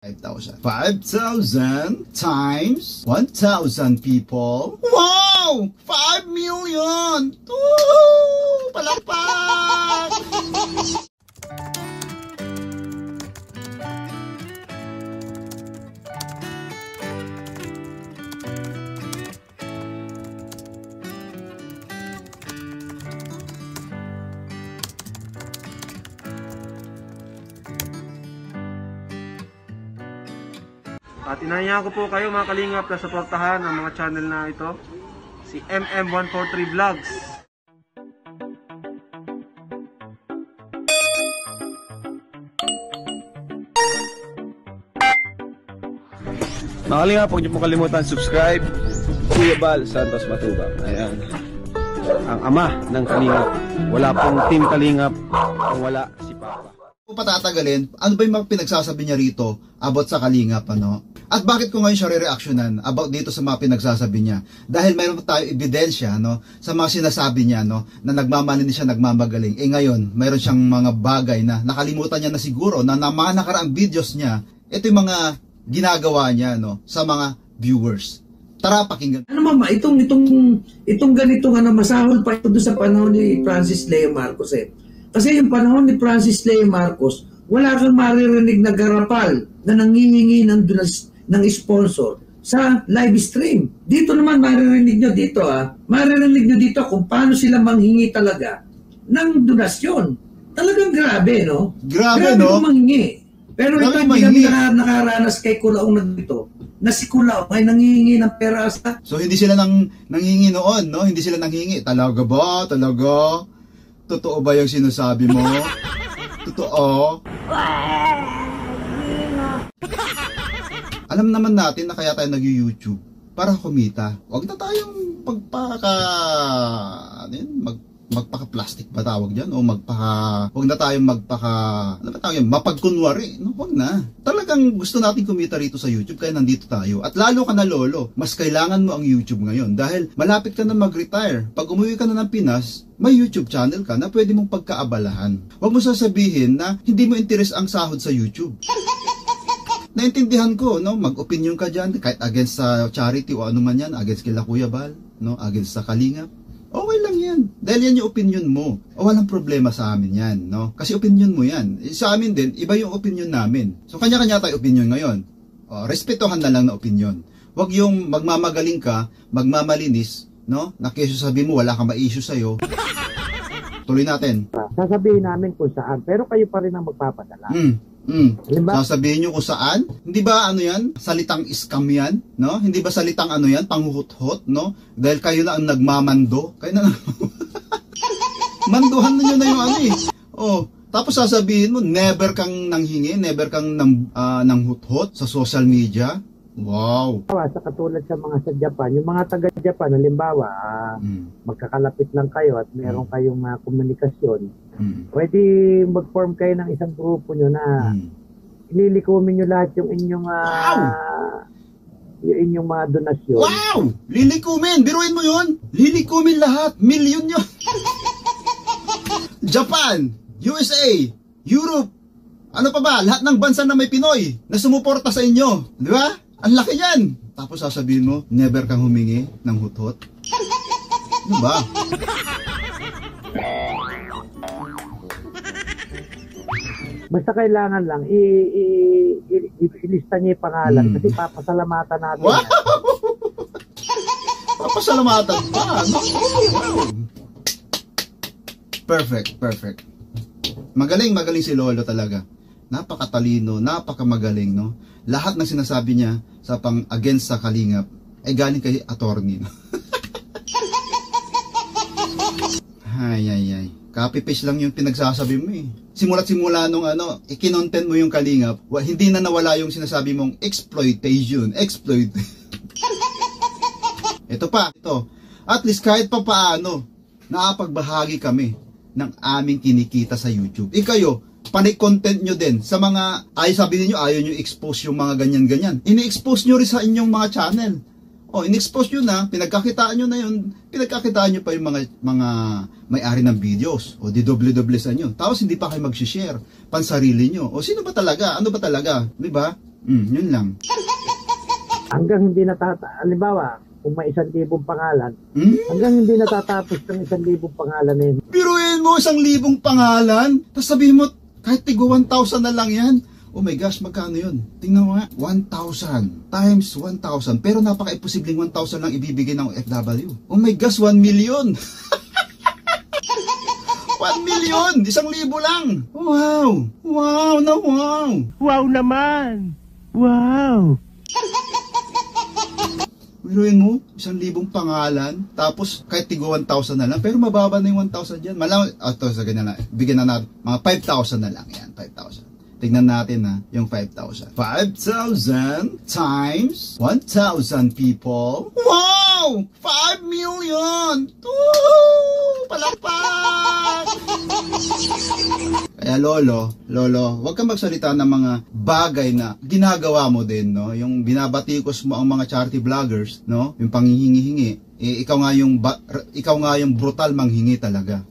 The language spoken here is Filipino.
5,000. 5,000 times 1,000 people. Wow! 5 million! Woo! Palakpak! At inahiya ko po kayo mga kalingap na suportahan ang mga channel na ito, si MM143 Vlogs. Mga kalingap, huwag niyo po kalimutan subscribe, Kuya Bal Santos Matubang. Ayan, ang ama ng kalingap. Wala pong team kalingap kung wala si Papa. Kung patatagalin, ano ba yung mga pinagsasabi niya rito about sa kalingap, ano? At bakit ko ngayon siya re-reactionan about dito sa mga pinagsasabi niya? Dahil mayroon tayo ebidensya, no, sa mga sinasabi niya, no, na nagmamalinis siya, nagmamagaling. Ngayon, mayroon siyang mga bagay na nakalimutan niya na siguro na mga nakaraang videos niya, ito yung mga ginagawa niya, no, sa mga viewers. Tara, pakinggan. Ano mama, itong ganito nga na masahol pa ito doon sa panahon ni Francis Leo Marcos eh. Kasi yung panahon ni Francis Leo Marcos, wala kang maririnig na garapal na nangihingi ng sponsor sa live stream. Dito naman maririnig nyo dito maririnig nyo dito kung paano sila manghingi talaga ng donasyon. Talagang grabe, no? Grabe no? Manghingi. Pero ito hindi kami nakaranas kay Kulaong na dito, na si Kulaong ay nanghihingi ng pera sa... So hindi sila nanghingi noon, no? Hindi sila nanghingi. Talaga ba? Talaga? Totoo ba yung sinasabi mo? Totoo? Alam naman natin na kaya tayo nag-YouTube para kumita. Huwag na tayong magpaka-plastic ba tawag dyan? O huwag na tayong mapagkunwari. No, huwag na. Talagang gusto natin kumita rito sa YouTube kaya nandito tayo. At lalo ka na lolo, mas kailangan mo ang YouTube ngayon dahil malapit ka na mag-retire. Pag umuwi ka na ng Pinas, may YouTube channel ka na pwede mong pagkaabalahan. Huwag mo sasabihin na hindi mo interes ang sahod sa YouTube. Naintindihan ko, no? Mag-opinion ka dyan, kahit against sa charity o ano man yan, against kila Kuya Bal, no? Against sa kalingap. Okay lang yan. Dahil yan yung opinion mo. O walang problema sa amin yan, no? Kasi opinion mo yan. Sa amin din, iba yung opinion namin. So, kanya-kanya tayo opinion ngayon. O, respetuhan na lang na opinion. Huwag yung magmamagaling ka, magmamalinis, no? Na keso sabi mo, wala kang ma-issue sa'yo. Tuloy natin. Sasabihin namin kung saan, pero kayo pa rin ang magpapadala. Sasabihin nyo kung saan? Hindi ba ano yan? Salitang scam yan? No? Hindi ba salitang ano yan? Panghuhot-hot, no? Dahil kayo na ang nagmamando. Kayo na manduhan nyo na yung ano eh. Oh, tapos sasabihin mo, never kang nanghingi, never kang nanghuthot sa social media. Wow. Sa katulad sa mga sa Japan, yung mga taga-Japan, halimbawa, magkakalapit lang kayo at meron kayong komunikasyon, pwede mag-form kayo ng isang grupo nyo na ililikumin nyo lahat yung inyong yung inyong mga donasyon. Wow! Lilikumin! Biruin mo yun! Lilikumin lahat! Milyon yun! Japan! USA! Europe! Ano pa ba? Lahat ng bansa na may Pinoy na sumuporta sa inyo. Di ba? Ang laki yan! Tapos sasabihin mo, never kang humingi ng huthot. Ano ba? Basta kailangan lang ilista niya yung pangalan kasi papasalamatan natin. Wow! Papasalamatan pa. Wow! Perfect, perfect. Magaling si Lolo talaga. Napakatalino, napakamagaling, no? Lahat ng sinasabi niya sa against sa kalingap ay galing kay attorney, no? Ay. Copy-paste lang yung pinagsasabi mo eh. Simula't-simula nung ikinontent mo yung kalingap, hindi na nawala yung sinasabi mong exploitation. Ito. At least kahit pa paano, nakapagbahagi kami ng aming kinikita sa YouTube. Ikayo, panay-content nyo din sa mga, sabi niyo ayaw nyo expose yung mga ganyan-ganyan. Ini-expose nyo rin sa inyong mga channel. In-expose nyo na, pinagkakitaan nyo na yun, pinagkakitaan nyo pa yung mga may-ari ng videos, o DWW sa nyo. Tapos hindi pa kayo mag-share, pansarili nyo. O sino ba talaga? Ano ba talaga? Diba? Yun lang. Hanggang hindi halimbawa, kung may 1,000 pangalan, hanggang hindi natatapos ng 1,000 pangalan na yun. Biruin mo 1,000 pangalan, tapos sabihin mo, kahit tigo 1,000 na lang yan. Oh my gosh, magkano yun? Tingnan mo nga, 1,000 times 1,000. Pero napaka-imposibleng 1,000 lang ibibigay ng FW. Oh my gosh, 1 million! 1 million! 1,000 lang! Wow! Wow na wow! Wow naman! Wow! Biruin mo, 1,000 pangalan, tapos kahit tigo 1,000 na lang, pero mababa na yung 1,000 dyan. Ito, sa ganyan na, bigyan na natin, mga 5,000 na lang yan, 5,000. Tignan natin na yung 5,000. 5,000 times 1,000 people. Wow! 5 million! Woo! Palakpak! Kaya lolo, huwag kang magsalita ng mga bagay na ginagawa mo din, no? Yung binabatikos mo ang mga charity vloggers, no? Yung panghihingi-hingi. Ikaw nga yung brutal manghingi talaga.